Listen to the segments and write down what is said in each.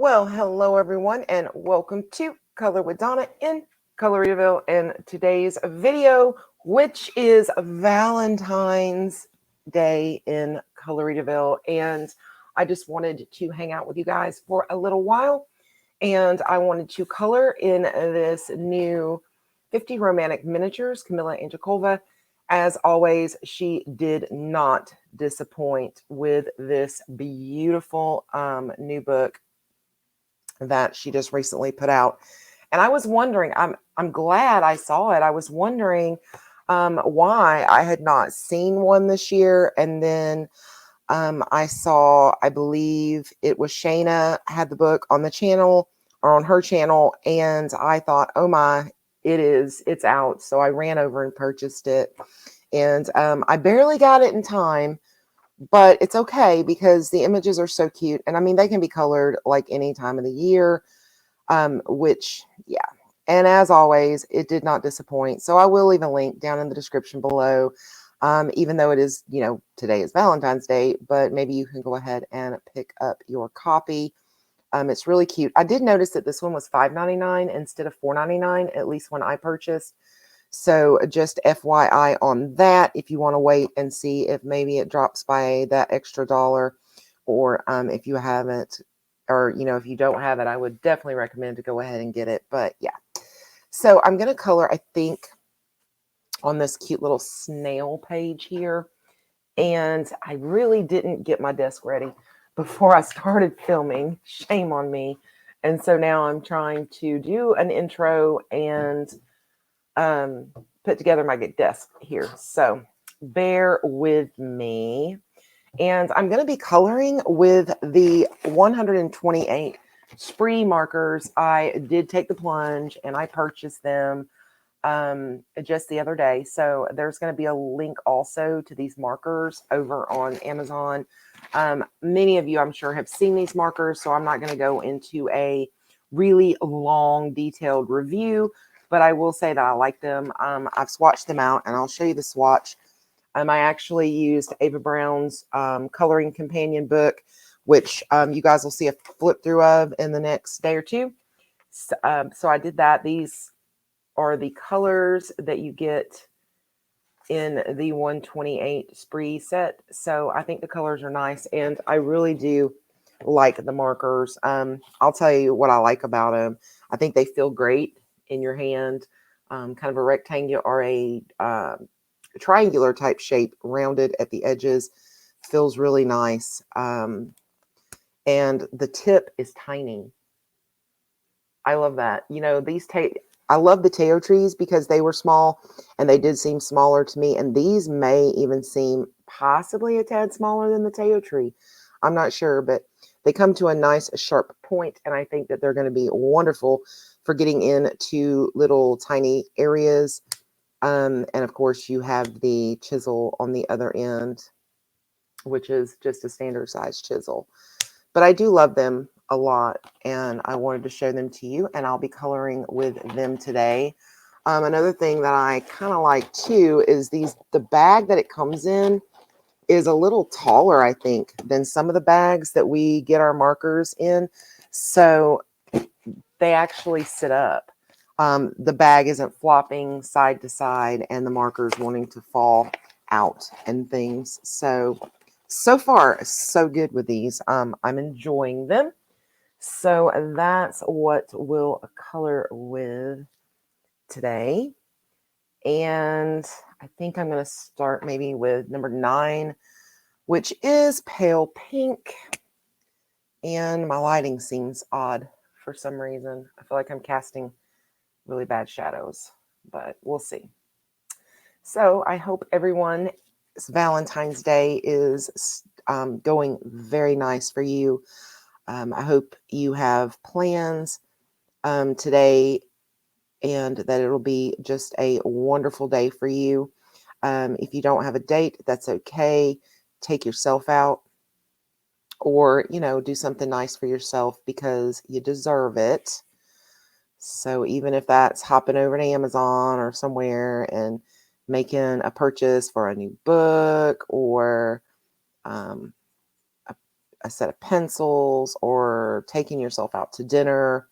Well, hello everyone, and welcome to Color with Donna in Coloritaville. And today's video, which is Valentine's Day in Coloritaville, and I just wanted to hang out with you guys for a little while, and I wanted to color in this new 50 Romantic Miniatures, Camilla Angelkova. As always, she did not disappoint with this beautiful new book that she just recently put out. And I was wondering, I'm glad I saw it. I was wondering why I had not seen one this year. And then I saw, I believe it was Shayna had the book on the channel or on her channel. And I thought, oh my, it's out. So I ran over and purchased it. And I barely got it in time, but it's okay because the images are so cute. And I mean, they can be colored like any time of the year, which, yeah. And as always, it did not disappoint. So I will leave a link down in the description below, even though it is, today is Valentine's Day, but maybe you can go ahead and pick up your copy. It's really cute. I did notice that this one was $5.99 instead of $4.99, at least when I purchased. So just FYI on that, if you want to wait and see if maybe it drops by that extra dollar, or if you haven't, or, if you don't have it, I would definitely recommend to go ahead and get it. But yeah, so I'm going to color, I think, on this cute little snail page here. And I really didn't get my desk ready before I started filming. Shame on me. And so now I'm trying to do an intro and put together my desk here. So bear with me. And I'm going to be coloring with the 128 spree markers. I did take the plunge and I purchased them just the other day. So there's going to be a link also to these markers over on Amazon. Many of you, I'm sure, have seen these markers, so I'm not going to go into a really long, detailed review, but I will say that I like them. I've swatched them out, and I'll show you the swatch. I actually used Ava Brown's coloring companion book, which you guys will see a flip through of in the next day or two. So I did that. These are the colors that you get in the 128 spree set. So I think the colors are nice, and I really do like the markers. I'll tell you what I like about them. I think they feel great in your hand, kind of a rectangular or a triangular type shape, rounded at the edges. Feels really nice. And the tip is tiny. I love that. I love the Teo trees because they were small and they did seem smaller to me. And these may even seem possibly a tad smaller than the Teo tree. I'm not sure, but they come to a nice sharp point, and I think that they're going to be wonderful for getting into little tiny areas. And of course, you have the chisel on the other end, which is just a standard size chisel. But I do love them a lot, and I wanted to show them to you, and I'll be coloring with them today. Another thing that I kind of like too is the bag that it comes in is a little taller, I think, than some of the bags that we get our markers in. So they actually sit up. The bag isn't flopping side to side and the markers wanting to fall out and things. So far, so good with these. I'm enjoying them. So that's what we'll color with today. And I think I'm going to start maybe with number 9, which is pale pink. And my lighting seems odd for some reason. I feel like I'm casting really bad shadows, but we'll see. So I hope everyone's Valentine's Day is going very nice for you. I hope you have plans today, and that it'll be just a wonderful day for you. If you don't have a date, that's okay. Take yourself out, or, do something nice for yourself because you deserve it. So even if that's hopping over to Amazon or somewhere and making a purchase for a new book, or a set of pencils or taking yourself out to dinner.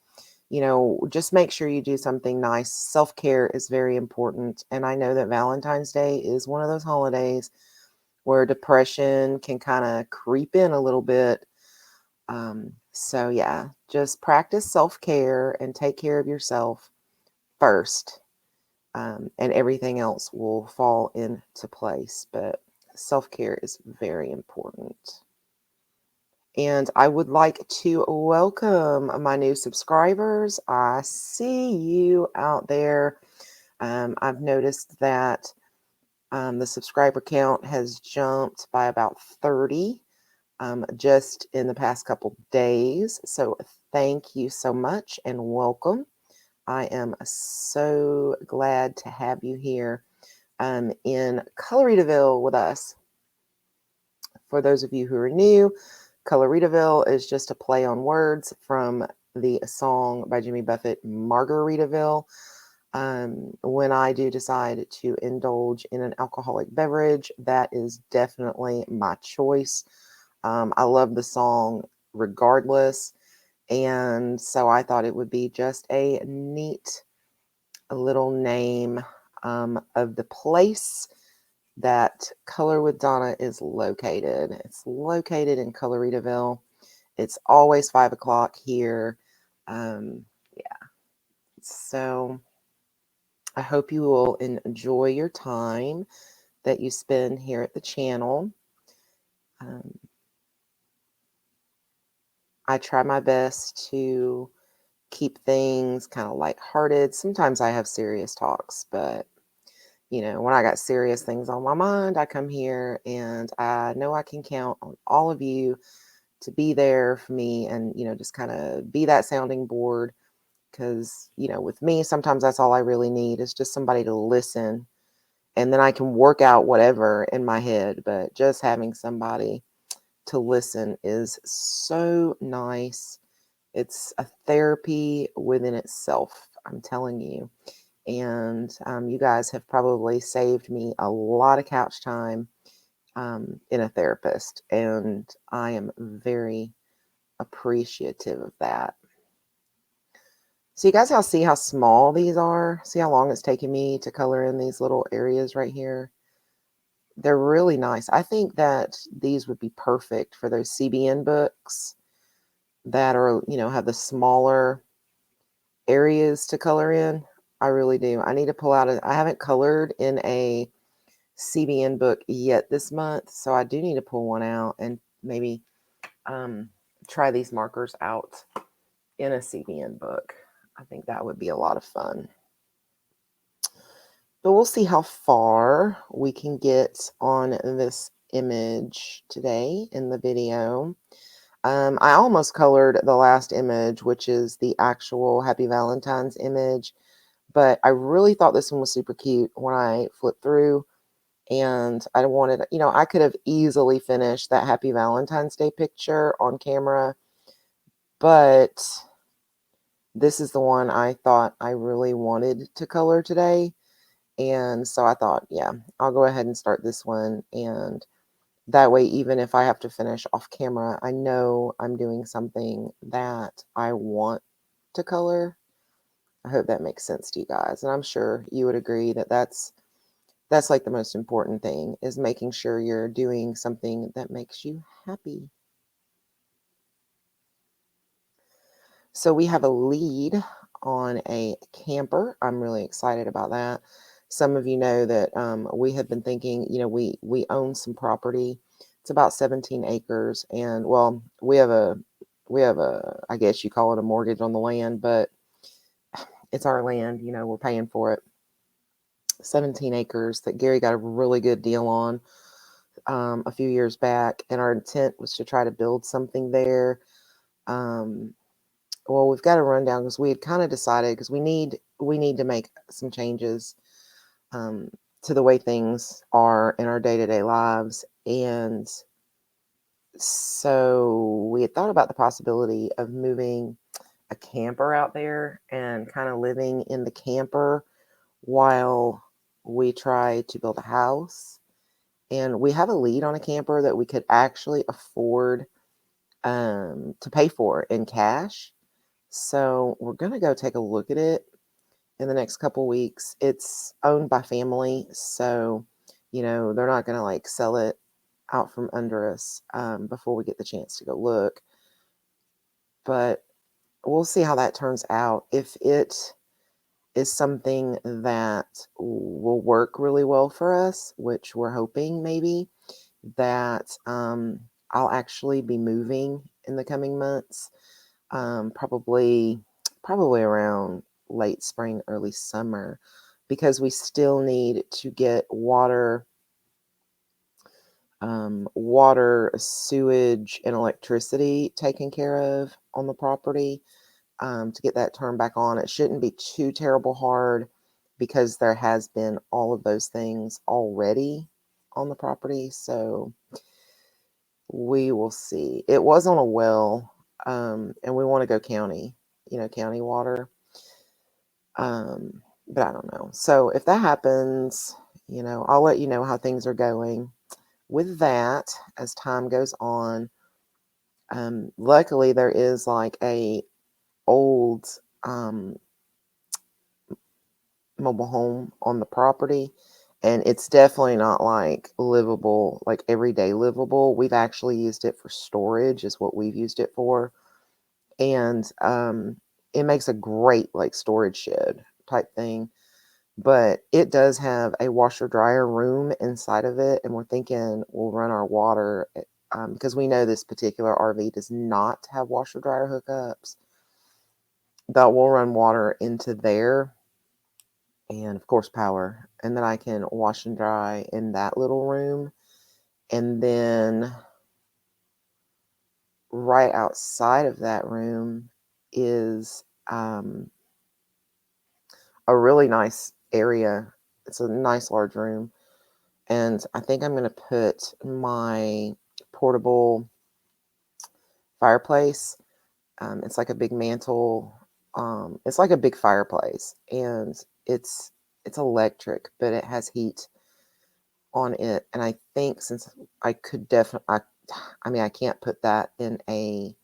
Just make sure you do something nice. Self-care is very important. And I know that Valentine's Day is one of those holidays where depression can kind of creep in a little bit. So yeah, just practice self-care and take care of yourself first. And everything else will fall into place. But self-care is very important. And I would like to welcome my new subscribers. I see you out there. I've noticed that the subscriber count has jumped by about 30 just in the past couple days. So thank you so much and welcome. I am so glad to have you here in Coloritaville with us. For those of you who are new, Coloritaville is just a play on words from the song by Jimmy Buffett, Margaritaville. When I do decide to indulge in an alcoholic beverage, that is definitely my choice. I love the song regardless. And so I thought it would be just a neat little name of the place that Color with Donna is located. It's located in Coloritaville. It's always 5 o'clock here. Yeah. So I hope you will enjoy your time that you spend here at the channel. I try my best to keep things kind of lighthearted. Sometimes I have serious talks, but when I got serious things on my mind, I come here and I know I can count on all of you to be there for me and, just kind of be that sounding board. Because, with me, sometimes that's all I really need is just somebody to listen. And then I can work out whatever in my head. But just having somebody to listen is so nice. It's a therapy within itself, I'm telling you. And you guys have probably saved me a lot of couch time in a therapist. And I am very appreciative of that. So you guys see how small these are? See how long it's taking me to color in these little areas right here? They're really nice. I think that these would be perfect for those CBN books that are, have the smaller areas to color in. I really do. I need to pull out I haven't colored in a CBN book yet this month, so I do need to pull one out and maybe try these markers out in a CBN book. I think that would be a lot of fun. But we'll see how far we can get on this image today in the video. I almost colored the last image, which is the actual Happy Valentine's image. But I really thought this one was super cute when I flipped through. And I wanted, I could have easily finished that Happy Valentine's Day picture on camera. But this is the one I thought I really wanted to color today. And so I thought, yeah, I'll go ahead and start this one. And that way, even if I have to finish off camera, I know I'm doing something that I want to color. I hope that makes sense to you guys. And I'm sure you would agree that that's like the most important thing, is making sure you're doing something that makes you happy. So we have a lead on a camper. I'm really excited about that. Some of you know that we have been thinking, we own some property. It's about 17 acres. And well, we have a, I guess you call it a mortgage on the land, but it's our land, we're paying for it. 17 acres that Gary got a really good deal on a few years back. And our intent was to try to build something there. Well, we've got to run down because we had kind of decided, because we need to make some changes to the way things are in our day-to-day lives. And so we had thought about the possibility of moving a camper out there and kind of living in the camper while we try to build a house. And we have a lead on a camper that we could actually afford to pay for in cash. So we're going to go take a look at it in the next couple weeks. It's owned by family, so, you know, they're not going to like sell it out from under us before we get the chance to go look. But we'll see how that turns out. If it is something that will work really well for us, which we're hoping maybe, that I'll actually be moving in the coming months, probably around late spring, early summer, because we still need to get water, sewage, and electricity taken care of on the property, to get that turned back on. It shouldn't be too terrible hard because there has been all of those things already on the property. So we will see. It was on a well, and we want to go county, county water. But I don't know. So if that happens, I'll let you know how things are going with that as time goes on. Luckily there is like a old mobile home on the property, and it's definitely not like livable, like everyday livable. We've actually used it for storage is what we've used it for. And it makes a great like storage shed type thing, but it does have a washer dryer room inside of it, and we're thinking we'll run our water because we know this particular RV does not have washer dryer hookups, that we'll run water into there, and of course power, and then I can wash and dry in that little room. And then right outside of that room is a really nice area. It's a nice large room, and I think I'm going to put my portable fireplace. It's like a big mantle. It's like a big fireplace, and it's electric, but it has heat on it. And I think since I could definitely, I mean, I can't put that in a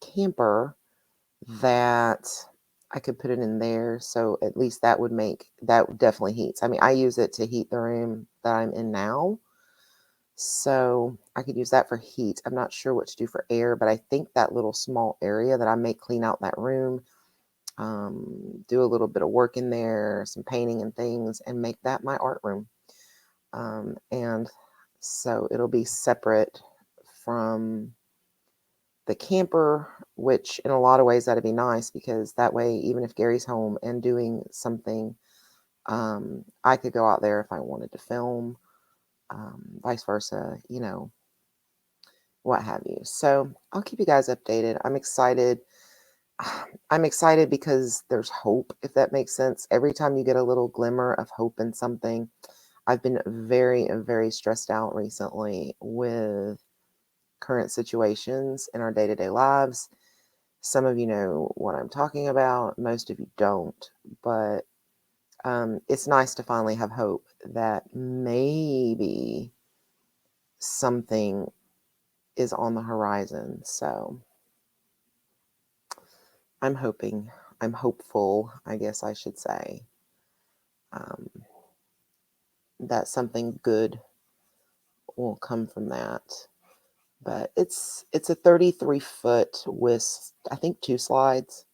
camper, that I could put it in there. So at least that would definitely heats. I mean, I use it to heat the room that I'm in now. So I could use that for heat. I'm not sure what to do for air, but I think that little small area that I may clean out that room, do a little bit of work in there, some painting and things, and make that my art room. And so it'll be separate from the camper, which in a lot of ways that'd be nice, because that way, even if Gary's home and doing something, I could go out there if I wanted to film, vice versa, what have you. So I'll keep you guys updated. I'm excited. I'm excited because there's hope, if that makes sense. Every time you get a little glimmer of hope in something. I've been very, very stressed out recently with current situations in our day-to-day lives. Some of you know what I'm talking about. Most of you don't. But it's nice to finally have hope that maybe something is on the horizon. So I'm hoping. I'm hopeful, I guess I should say, that something good will come from that. But it's a 33-foot with, I think, 2 slides.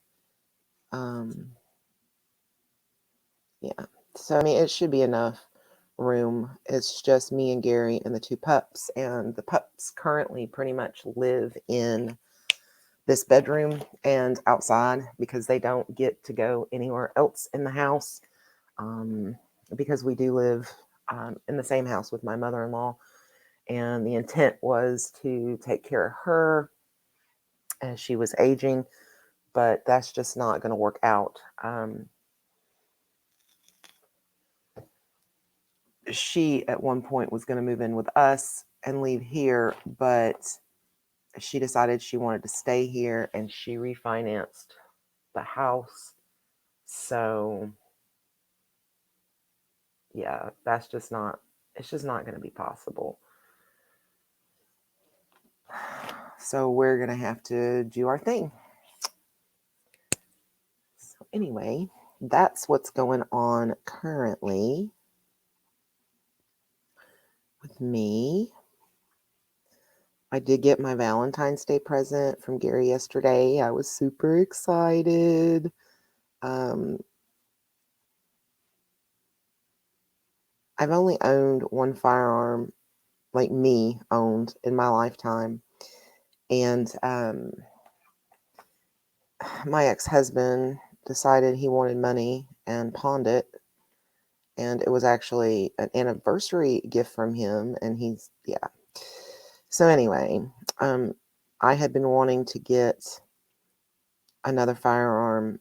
Yeah. So, I mean, it should be enough room. It's just me and Gary and the 2 pups. And the pups currently pretty much live in this bedroom and outside because they don't get to go anywhere else in the house. Because we do live in the same house with my mother-in-law. And the intent was to take care of her as she was aging, but that's just not going to work out. She at one point was going to move in with us and leave here, but she decided she wanted to stay here, and she refinanced the house. So yeah, it's just not going to be possible. So we're going to have to do our thing. So anyway, that's what's going on currently with me. I did get my Valentine's Day present from Gary yesterday. I was super excited. I've only owned one firearm, like me owned, in my lifetime. And my ex-husband decided he wanted money and pawned it. And it was actually an anniversary gift from him. And yeah. So anyway, I had been wanting to get another firearm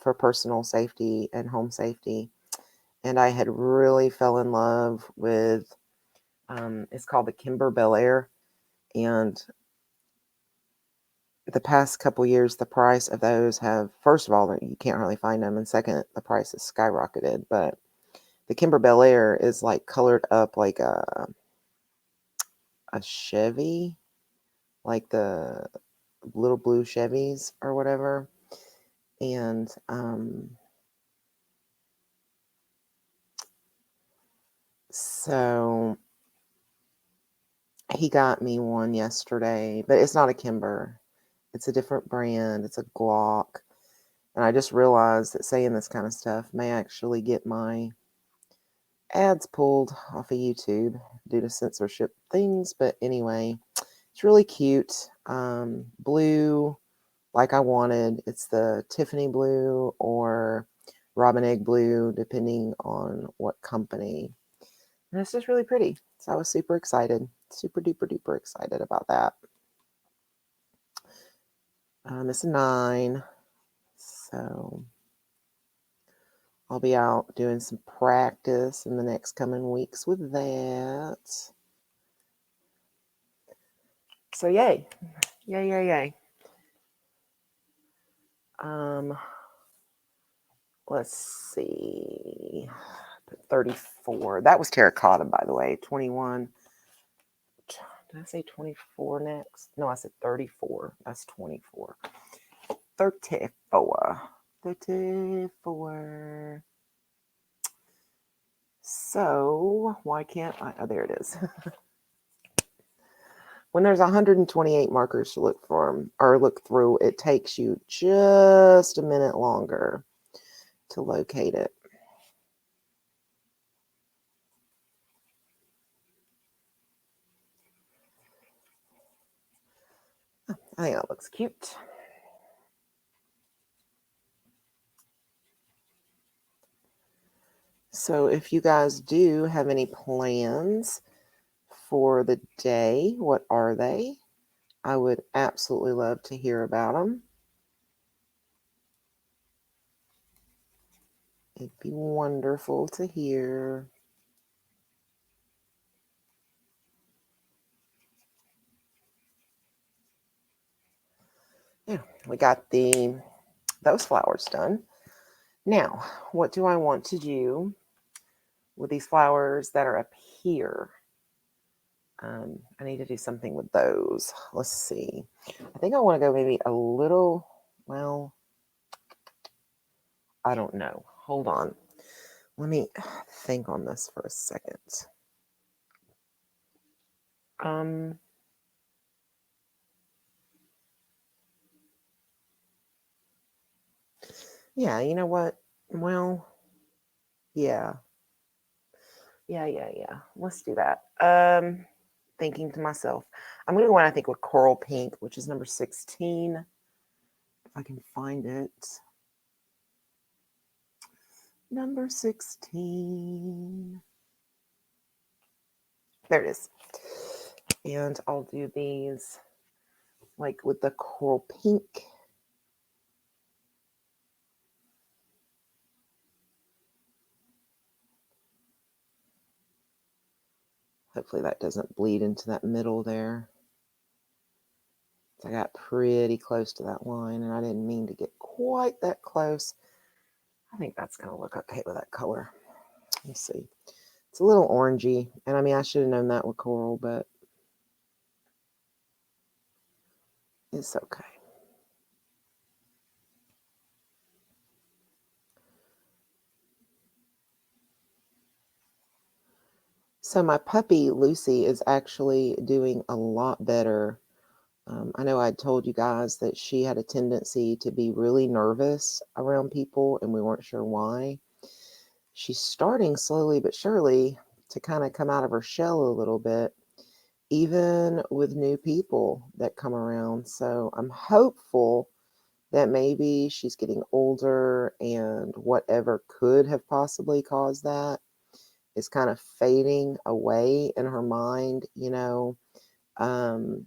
for personal safety and home safety. And I had really fell in love with, it's called the Kimber Bel Air. And the past couple years, the price of those have, first of all, you can't hardly find them. And second, the price has skyrocketed. But the Kimber Bel Air is like colored up like a Chevy, like the little blue Chevys or whatever. And so he got me one yesterday, but it's not a Kimber. It's a different brand. It's a Glock. And I just realized that saying this kind of stuff may actually get my ads pulled off of YouTube due to censorship things. But anyway, it's really cute. Blue, like I wanted. It's the Tiffany blue or robin egg blue, depending on what company. And it's just really pretty. So I was super excited. Super duper duper excited about that. It's a 9. So I'll be out doing some practice in the next coming weeks with that. So yay. Yay, yay, yay. Let's see. 34. That was terracotta, by the way. 21. Did I say 24 next? No, I said 34. That's 24. 34. 34. So why can't I? Oh, there it is. When there's 128 markers to look for or look through, it takes you just a minute longer to locate it. I think that looks cute. So if you guys do have any plans for the day, what are they? I would absolutely love to hear about them. It'd be wonderful to hear. Yeah, we got those flowers done. Now, what do I want to do with these flowers that are up here? I need to do something with those. Let's see. I think I want to go maybe a little, well, I don't know. Hold on. Let me think on this for a second. Yeah, you know what? Well, yeah. Yeah. Let's do that. Thinking to myself, I'm going to go in, I think, with coral pink, which is number 16. If I can find it. Number 16. There it is. And I'll do these like with the coral pink. Hopefully that doesn't bleed into that middle there. I got pretty close to that line, and I didn't mean to get quite that close. I think that's going to look okay with that color. Let's see. It's a little orangey, and I mean, I should have known that with coral, but It's okay. So my puppy, Lucy, is actually doing a lot better. I know I told you guys that she had a tendency to be really nervous around people, and we weren't sure why. She's starting slowly but surely to kind of come out of her shell a little bit, even with new people that come around. So I'm hopeful that maybe she's getting older and whatever could have possibly caused that is kind of fading away in her mind. Um,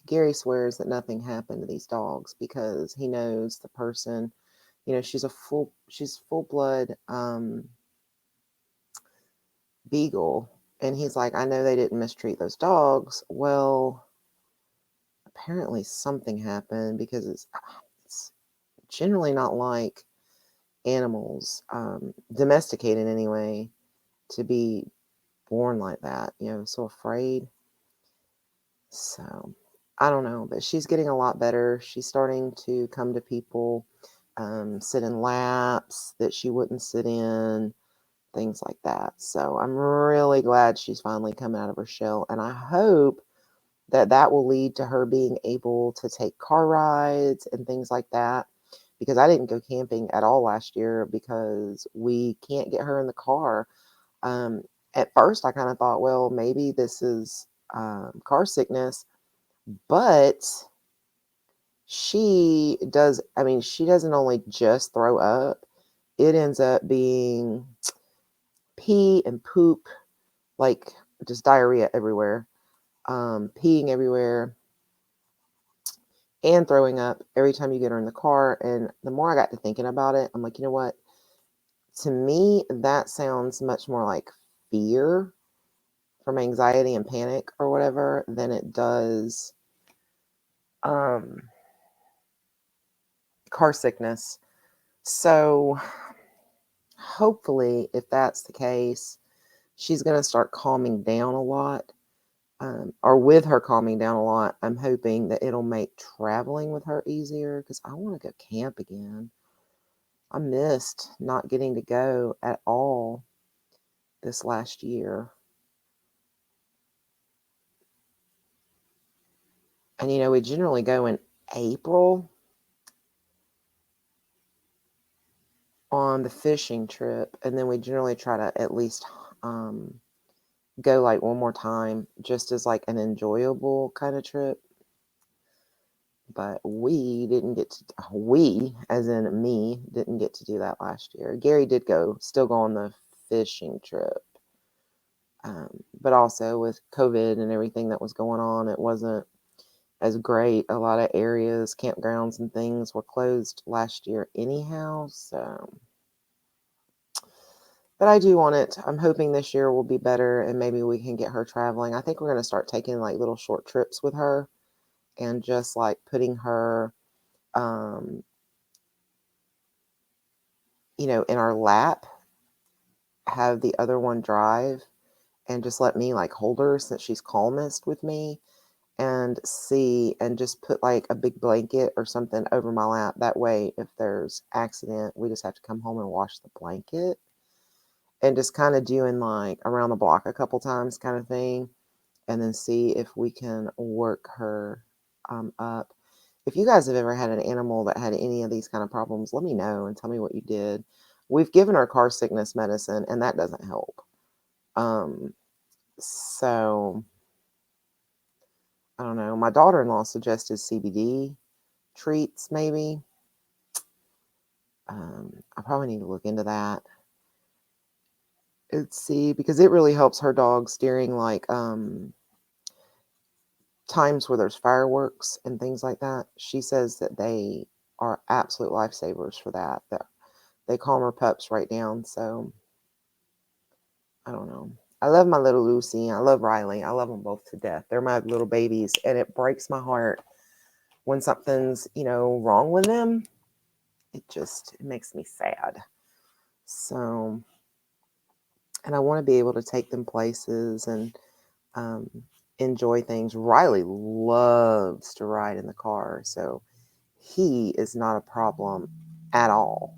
Gary swears that nothing happened to these dogs because he knows the person, she's full blood beagle. And he's like, I know they didn't mistreat those dogs. Well, apparently something happened because it's generally not like animals, domesticated anyway, to be born like that, so afraid. So I don't know, but she's getting a lot better. She's starting to come to people, sit in laps that she wouldn't sit in, things like that. So I'm really glad she's finally come out of her shell. And I hope that that will lead to her being able to take car rides and things like that. Because I didn't go camping at all last year because we can't get her in the car. At first, I kind of thought, well, maybe this is car sickness, but she doesn't only just throw up, it ends up being pee and poop, like just diarrhea everywhere, peeing everywhere, and throwing up every time you get her in the car. And the more I got to thinking about it, I'm like, you know what? To me, that sounds much more like fear from anxiety and panic or whatever than it does car sickness. So hopefully, if that's the case, she's going to start calming down a lot. Or with her calming down a lot, I'm hoping that it'll make traveling with her easier because I want to go camp again. I missed not getting to go at all this last year. And we generally go in April on the fishing trip, and then we generally try to at least go like one more time just as like an enjoyable kind of trip. But we didn't get to, we, as in me, didn't get to do that last year. Gary did still go on the fishing trip. But also with COVID and everything that was going on, it wasn't as great. A lot of areas, campgrounds and things were closed last year anyhow. So, but I do want it. I'm hoping this year will be better and maybe we can get her traveling. I think we're going to start taking like little short trips with her and just like putting her, in our lap, have the other one drive and just let me like hold her since she's calmest with me and just put like a big blanket or something over my lap. That way, if there's accident, we just have to come home and wash the blanket and just kind of doing like around the block a couple times kind of thing. And then see if we can work her up. If you guys have ever had an animal that had any of these kind of problems, let me know and tell me what you did. We've given her car sickness medicine, and that doesn't help. So I don't know. My daughter-in-law suggested CBD treats, maybe. I probably need to look into that and see because it really helps her dogs during like times where there's fireworks and things like that. She says that they are absolute lifesavers for that. That they calm her pups right down. So I don't know. I love my little Lucy. I love Riley. I love them both to death. They're my little babies, and it breaks my heart when something's wrong with them. It makes me sad. So, and I want to be able to take them places and enjoy things. Riley loves to ride in the car, so he is not a problem at all.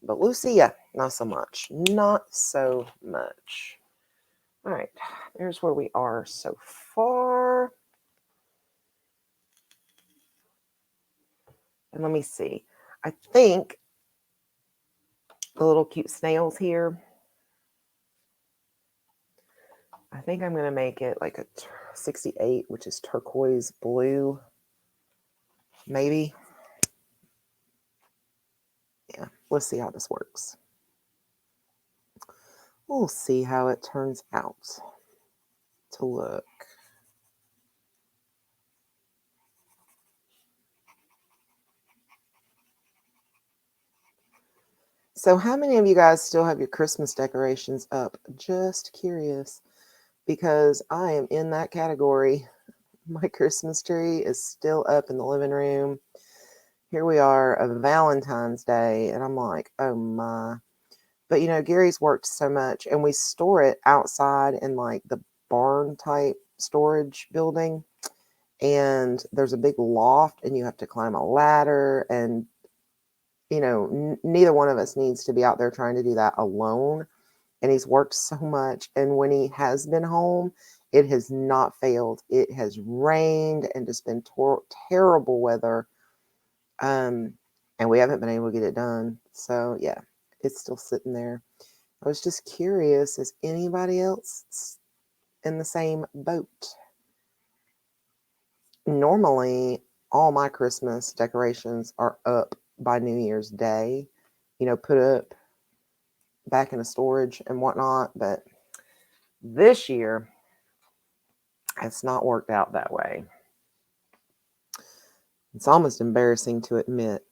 But Lucia, not so much. Not so much. All right, there's where we are so far. And let me see. I think the little cute snails here, I think I'm going to make it like a 68, which is turquoise blue. Maybe. Yeah, let's see how this works. We'll see how it turns out to look. So how many of you guys still have your Christmas decorations up? Just curious, because I am in that category. My Christmas tree is still up in the living room. Here we are of Valentine's Day, and I'm like, oh my. But, you know, Gary's worked so much, and we store it outside in like the barn type storage building. And there's a big loft, and you have to climb a ladder. And, you know, neither one of us needs to be out there trying to do that alone. And he's worked so much. And when he has been home, it has not failed. It has rained and just been terrible weather. And we haven't been able to get it done. So, yeah, it's still sitting there. I was just curious, is anybody else in the same boat? Normally, all my Christmas decorations are up by New Year's Day, you know, put up back into storage and whatnot. But this year, it's not worked out that way. It's almost embarrassing to admit.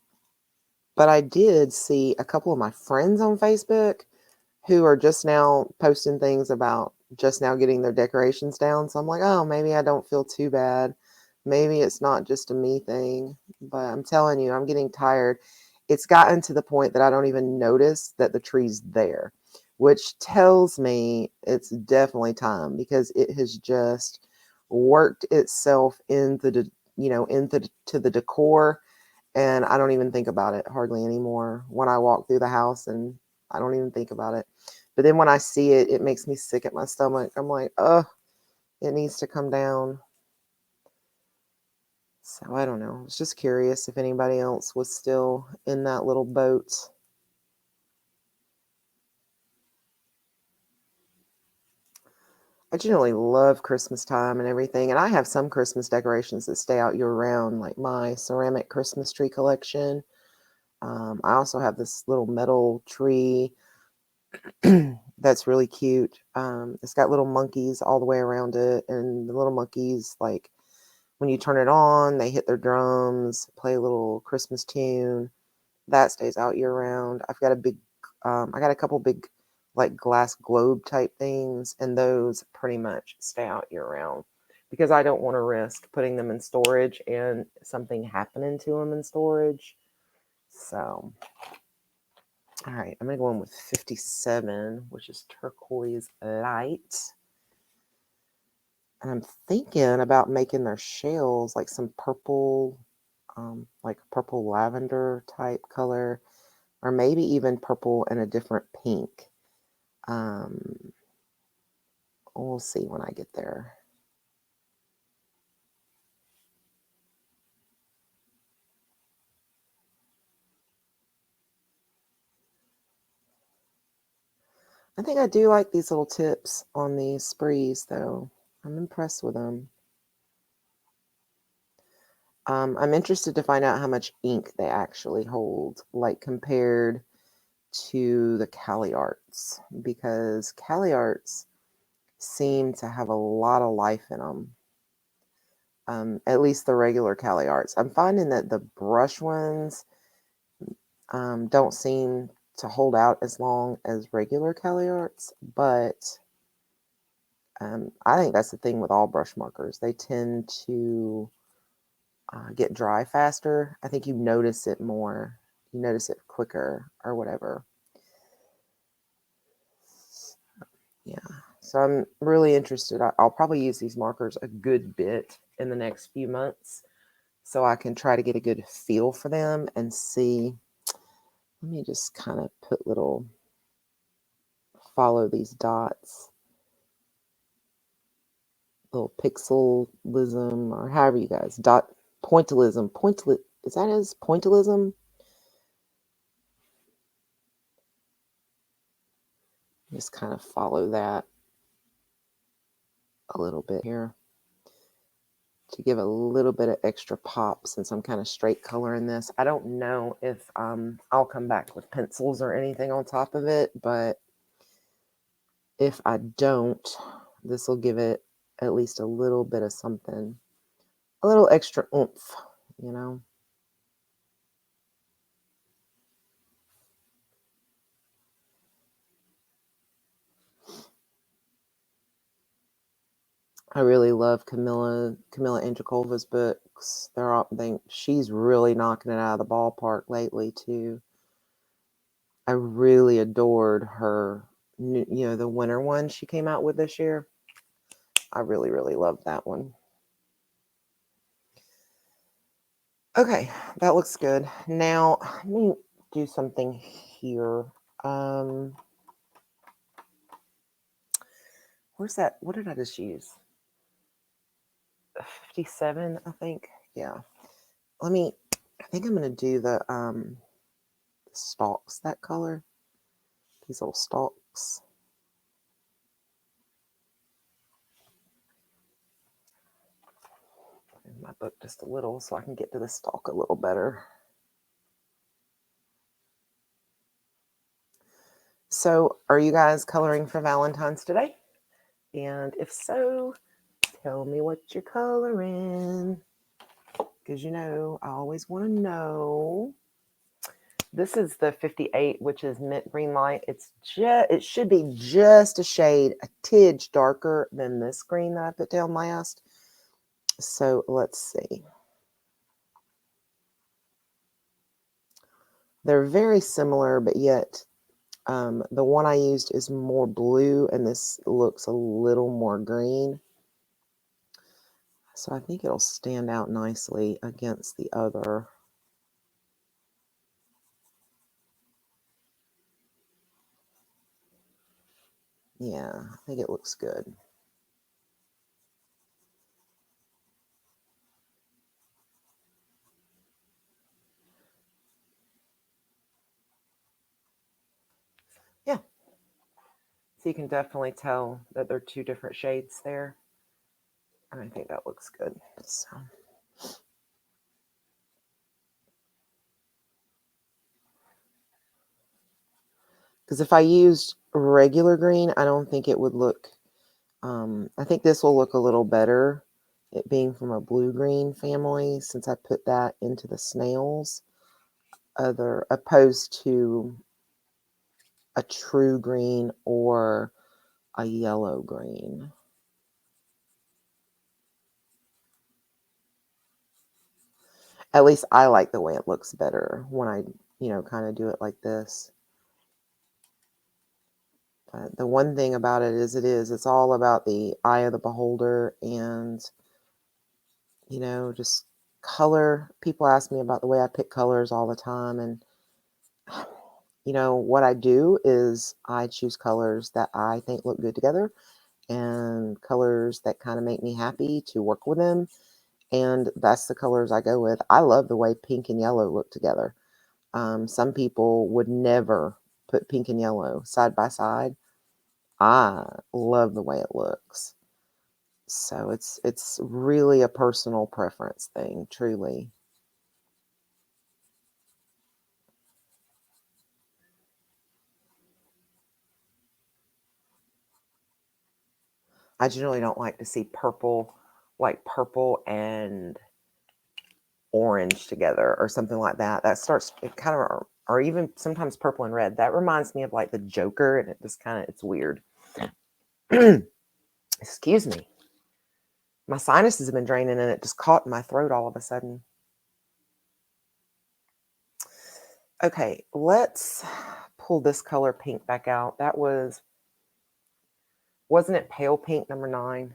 But I did see a couple of my friends on Facebook who are just now posting things about just now getting their decorations down. So I'm like, oh, maybe I don't feel too bad. Maybe it's not just a me thing. But I'm telling you, I'm getting tired. It's gotten to the point that I don't even notice that the tree's there, which tells me it's definitely time, because it has just worked itself into the, you know, into the decor. And I don't even think about it hardly anymore when I walk through the house, and I don't even think about it. But then when I see it, it makes me sick at my stomach. I'm like, oh, it needs to come down. So I don't know. I was just curious if anybody else was still in that little boat. I generally love Christmas time and everything. And I have some Christmas decorations that stay out year round, like my ceramic Christmas tree collection. I also have this little metal tree that's really cute. It's got little monkeys all the way around it, and the little monkeys, like, when you turn it on, they hit their drums, play a little Christmas tune. That stays out year round. I've got I got a couple big, like, glass globe type things, and those pretty much stay out year round, because I don't want to risk putting them in storage and something happening to them in storage. So, all right, I'm going to go in with 57, which is turquoise light. And I'm thinking about making their shells like some purple, like purple lavender type color, or maybe even purple and a different pink. We'll see when I get there. I think I do like these little tips on these sprees, though. I'm impressed with them. I'm interested to find out how much ink they actually hold, like compared to the Cali Arts, because Cali Arts seem to have a lot of life in them. At least the regular Cali Arts. I'm finding that the brush ones don't seem to hold out as long as regular Cali Arts, but I think that's the thing with all brush markers. They tend to get dry faster. I think you notice it more. You notice it quicker or whatever. Yeah. So I'm really interested. I'll probably use these markers a good bit in the next few months so I can try to get a good feel for them and see. Let me just kind of follow these dots, little pixelism, or however you guys, pointillism, is that as pointillism? Just kind of follow that a little bit here to give a little bit of extra pop since I'm kind of straight coloring this. I don't know if I'll come back with pencils or anything on top of it, but if I don't, this will give it at least a little bit of something, a little extra oomph, you know. I really love Camilla Angelikova's books. She's really knocking it out of the ballpark lately too. I really adored her, the winter one she came out with this year. I really, really loved that one. Okay, that looks good. Now, let me do something here. Where's that? What did I just use? 57, I think. Yeah. I think I'm going to do the stalks, that color. These little stalks. In my book just a little so I can get to the stalk a little better. So, are you guys coloring for Valentine's today? And if so, tell me what you're coloring. Because I always want to know. This is the 58, which is mint green light. It should be just a shade, a tidge darker than this green that I put down last. So let's see. They're very similar, but yet the one I used is more blue, and this looks a little more green. So I think it'll stand out nicely against the other. Yeah, I think it looks good. Yeah. So you can definitely tell that they're two different shades there. And I think that looks good. So. Because if I used regular green, I don't think it would look, I think this will look a little better, it being from a blue-green family, since I put that into the snails, opposed to a true green or a yellow green. At least I like the way it looks better when I, kind of do it like this. But the one thing about it is it's all about the eye of the beholder and, just color. People ask me about the way I pick colors all the time. And, what I do is I choose colors that I think look good together and colors that kind of make me happy to work with them. And that's the colors I go with. I love the way pink and yellow look together. Some people would never put pink and yellow side by side. I love the way it looks. So it's really a personal preference thing, truly. I generally don't like to see purple and orange together or something like that. That starts, it kind of, or even sometimes purple and red. That reminds me of like the Joker, and it just kind of, it's weird. Excuse me. My sinuses have been draining and it just caught in my throat all of a sudden. Okay, let's pull this color pink back out. That was Wasn't it pale pink number 9?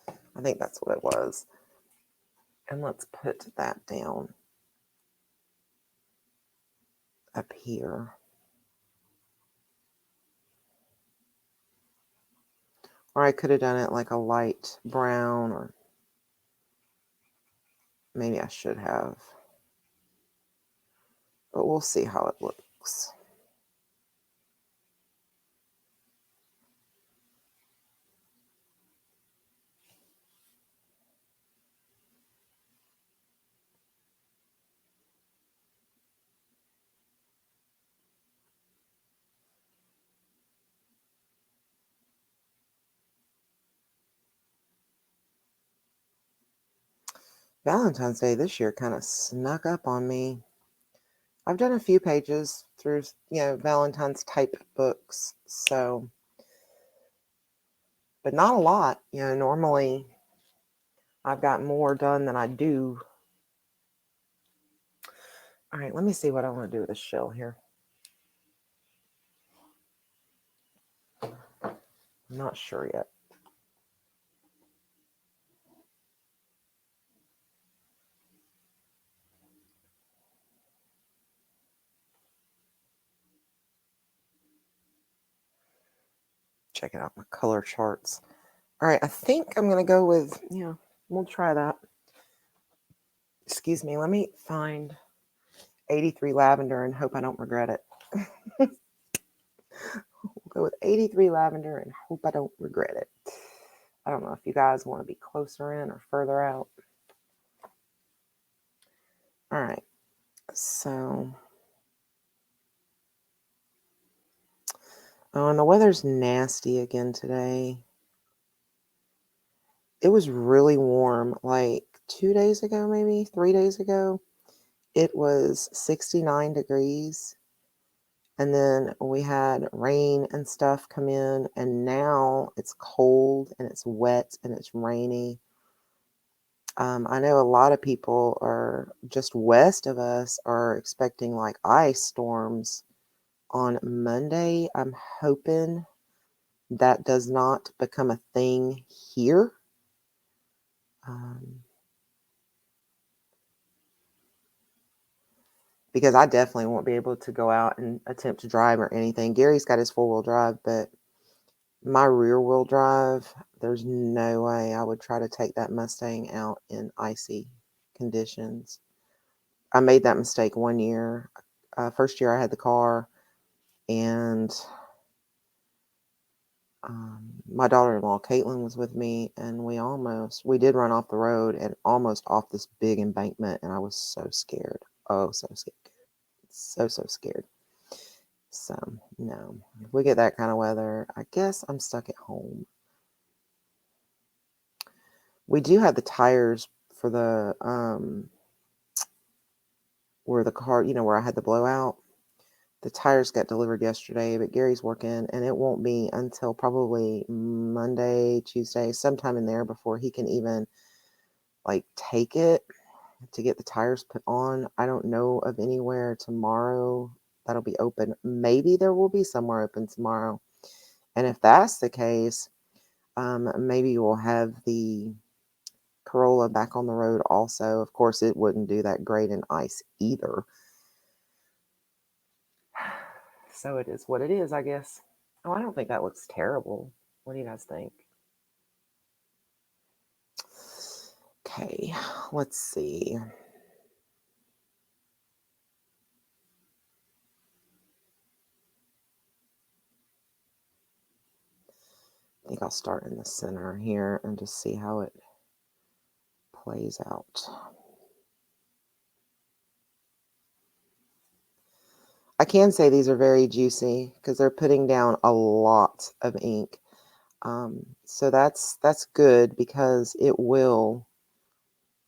I think that's what it was. And let's put that down up here. Or I could have done it like a light brown, or maybe I should have. But we'll see how it looks. Valentine's Day this year kind of snuck up on me. I've done a few pages through, Valentine's type books, so, but not a lot. Normally I've got more done than I do. All right, let me see what I want to do with this shell here. I'm not sure yet. Checking out my color charts. All right, I think I'm going to go with, we'll try that. Excuse me, let me find 83 lavender and hope I don't regret it. We'll go with 83 lavender and hope I don't regret it. I don't know if you guys want to be closer in or further out. All right, so. Oh, and the weather's nasty again today. It was really warm, like 2 days ago, maybe 3 days ago. It was 69 degrees. And then we had rain and stuff come in. And now it's cold and it's wet and it's rainy. I know a lot of people are just west of us are expecting like ice storms on Monday. I'm hoping that does not become a thing here. Because I definitely won't be able to go out and attempt to drive or anything. Gary's got his 4-wheel drive, but my rear-wheel drive, there's no way I would try to take that Mustang out in icy conditions. I made that mistake one year. First year I had the car, and my daughter-in-law, Caitlin, was with me, and we did run off the road and almost off this big embankment, and I was so scared. Oh, so scared. So scared. So, no. If we get that kind of weather, I guess I'm stuck at home. We do have the tires for the, where the car, where I had the blowout. The tires got delivered yesterday, but Gary's working, and it won't be until probably Monday, Tuesday, sometime in there before he can even, like, take it to get the tires put on. I don't know of anywhere tomorrow that'll be open. Maybe there will be somewhere open tomorrow. And if that's the case, maybe we'll have the Corolla back on the road also. Of course, it wouldn't do that great in ice either. So it is what it is, I guess. Oh, I don't think that looks terrible. What do you guys think? Okay, let's see. I think I'll start in the center here and just see how it plays out. I can say these are very juicy because they're putting down a lot of ink. So that's good because it will,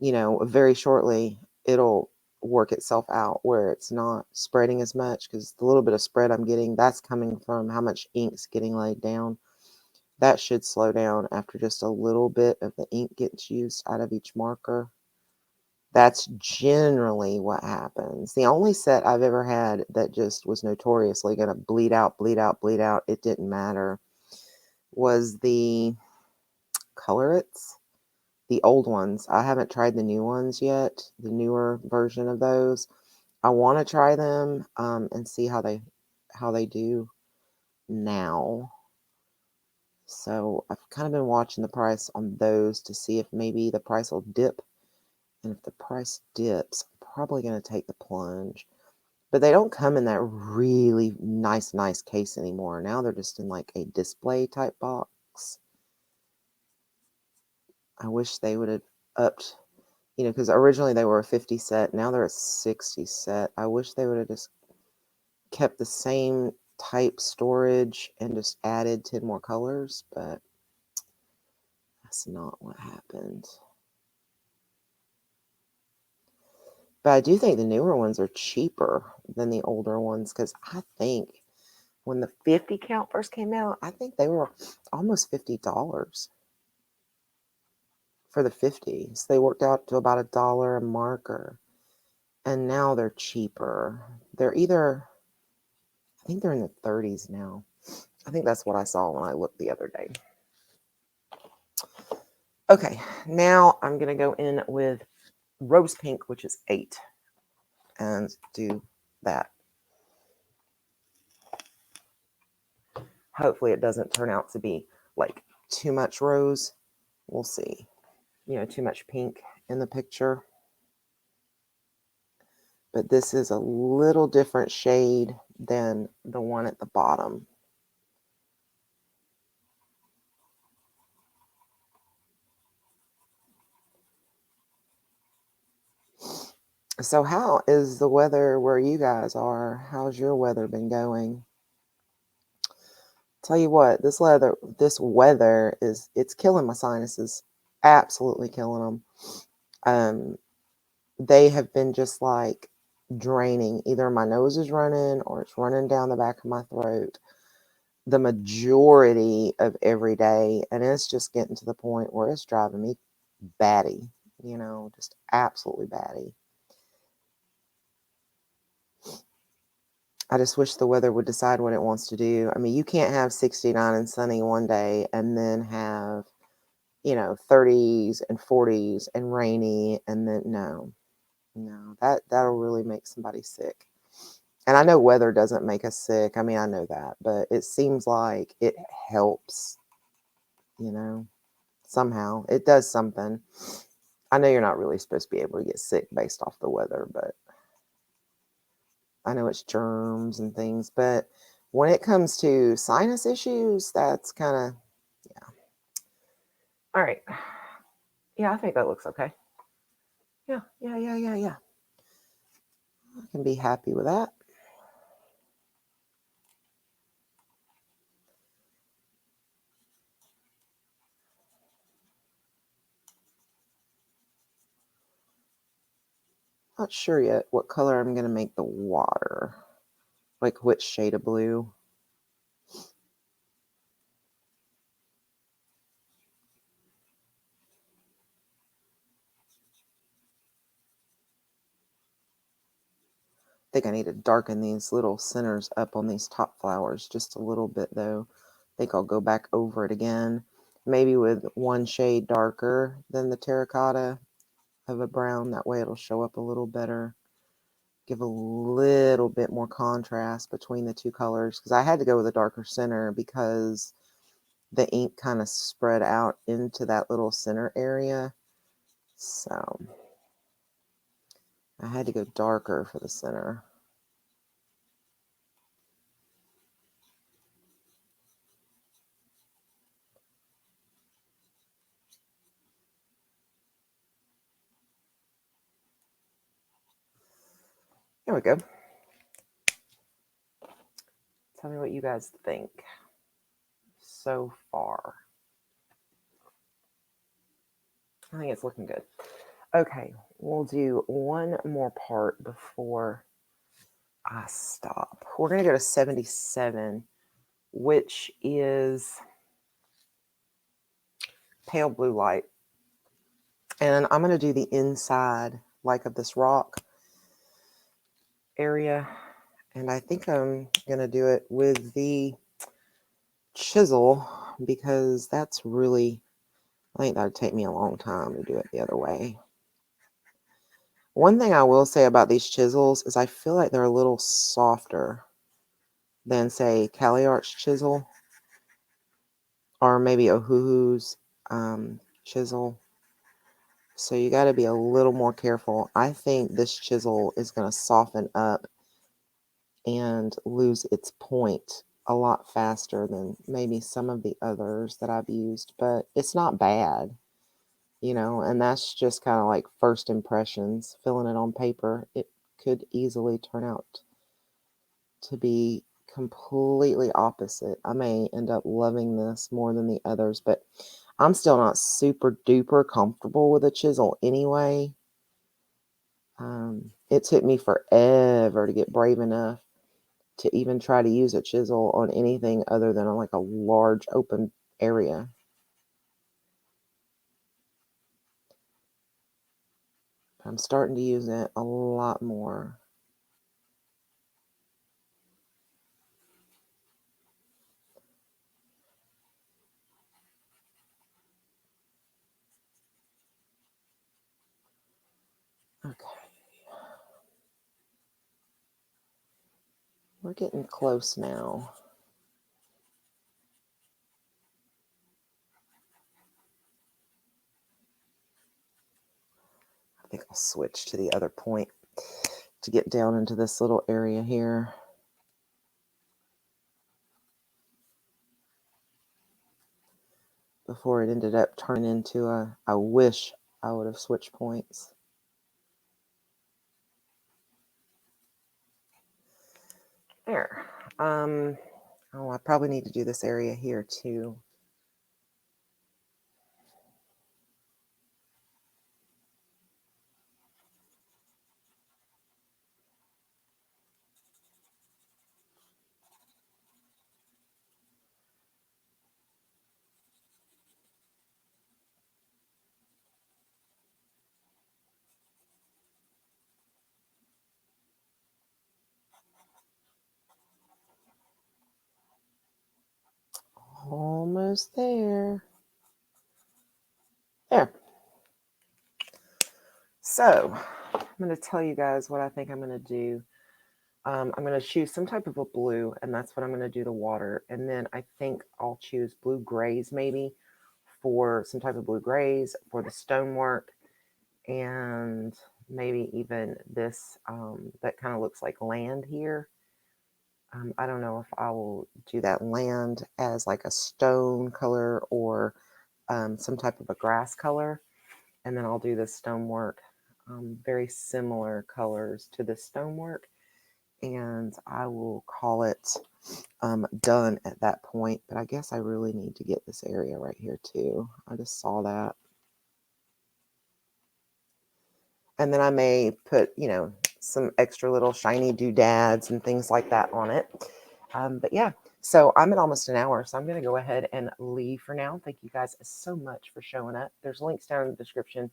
very shortly it'll work itself out where it's not spreading as much, because the little bit of spread I'm getting, that's coming from how much ink's getting laid down. That should slow down after just a little bit of the ink gets used out of each marker. That's generally what happens. The only set I've ever had that just was notoriously going to bleed out, bleed out, bleed out, it didn't matter, was the Colorits, the old ones. I haven't tried the new ones yet, the newer version of those. I want to try them and see how they do now. So I've kind of been watching the price on those to see if maybe the price will dip. And if the price dips, I'm probably going to take the plunge. But they don't come in that really nice case anymore. Now they're just in like a display type box. I wish they would have upped, because originally they were a 50 set. Now they're a 60 set. I wish they would have just kept the same type storage and just added 10 more colors, but that's not what happened. But I do think the newer ones are cheaper than the older ones, because I think when the 50 count first came out, I think they were almost $50 for the 50s. They worked out to about $1 a marker. And now they're cheaper. They're I think they're in the 30s now. I think that's what I saw when I looked the other day. Okay, now I'm going to go in with Rose Pink, which is 8, and do that. Hopefully it doesn't turn out to be like too much rose. We'll see. Too much pink in the picture. But this is a little different shade than the one at the bottom. So how is the weather where you guys are? How's your weather been going? Tell you what, this weather it's killing my sinuses. Absolutely killing them. They have been just like draining. Either my nose is running or it's running down the back of my throat the majority of every day. And it's just getting to the point where it's driving me batty, just absolutely batty. I just wish the weather would decide what it wants to do. I mean, you can't have 69 and sunny one day and then have, 30s and 40s and rainy, and then no, that'll really make somebody sick. And I know weather doesn't make us sick. I mean, I know that, but it seems like it helps, somehow. It does something. I know you're not really supposed to be able to get sick based off the weather, but I know it's germs and things. But when it comes to sinus issues, that's kind of, yeah. All right. Yeah, I think that looks okay. Yeah. I can be happy with that. Not sure yet what color I'm going to make the water. Like which shade of blue. I think I need to darken these little centers up on these top flowers just a little bit though. I think I'll go back over it again. Maybe with one shade darker than the terracotta of a brown. That way it'll show up a little better. Give a little bit more contrast between the two colors. Because I had to go with a darker center because the ink kind of spread out into that little center area. So I had to go darker for the center. There we go. Tell me what you guys think so far. I think it's looking good. Okay, we'll do one more part before I stop. We're going to go to 77, which is pale blue light. And I'm going to do the inside like of this rock area. And I think I'm going to do it with the chisel because that's really, I think that would take me a long time to do it the other way. One thing I will say about these chisels is I feel like they're a little softer than, say, CaliArt's chisel or maybe Ohuhu's chisel. So you got to be a little more careful. I think this chisel is going to soften up and lose its point a lot faster than maybe some of the others that I've used, but it's not bad, you know, and that's just kind of like first impressions. Filling it on paper, it could easily turn out to be completely opposite. I may end up loving this more than the others, but I'm still not super duper comfortable with a chisel anyway. It took me forever to get brave enough to even try to use a chisel on anything other than on like a large open area. I'm starting to use it a lot more. Okay. We're getting close now. I think I'll switch to the other point to get down into this little area here. Before it ended up turning into I wish I would have switched points. There. Oh, I probably need to do this area here too. Almost there. There. So, I'm going to tell you guys what I think I'm going to do. I'm going to choose some type of a blue, and that's what I'm going to do the water. And then I think I'll choose blue grays maybe for some type of blue grays for the stonework, and maybe even this that kind of looks like land here. I don't know if I will do that land as like a stone color or some type of a grass color. And then I'll do the stonework, very similar colors to the stonework. And I will call it done at that point. But I guess I really need to get this area right here too. I just saw that. And then I may put, you know, some extra little shiny doodads and things like that on it. But yeah, so I'm at almost an hour, so I'm going to go ahead and leave for now. Thank you guys so much for showing up. There's links down in the description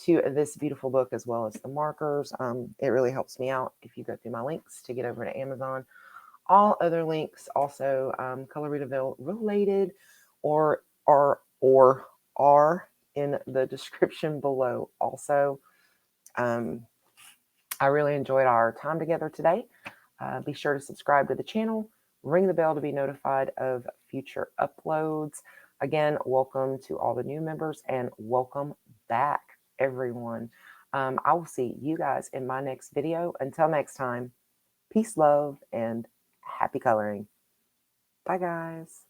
to this beautiful book as well as the markers. It really helps me out if you go through my links to get over to Amazon. All other links also Coloritaville related or are in the description below also. I really enjoyed our time together today. Be sure to subscribe to the channel, ring the bell to be notified of future uploads. Again, welcome to all the new members and welcome back, everyone. I will see you guys in my next video. Until next time, peace, love, and happy coloring. Bye, guys.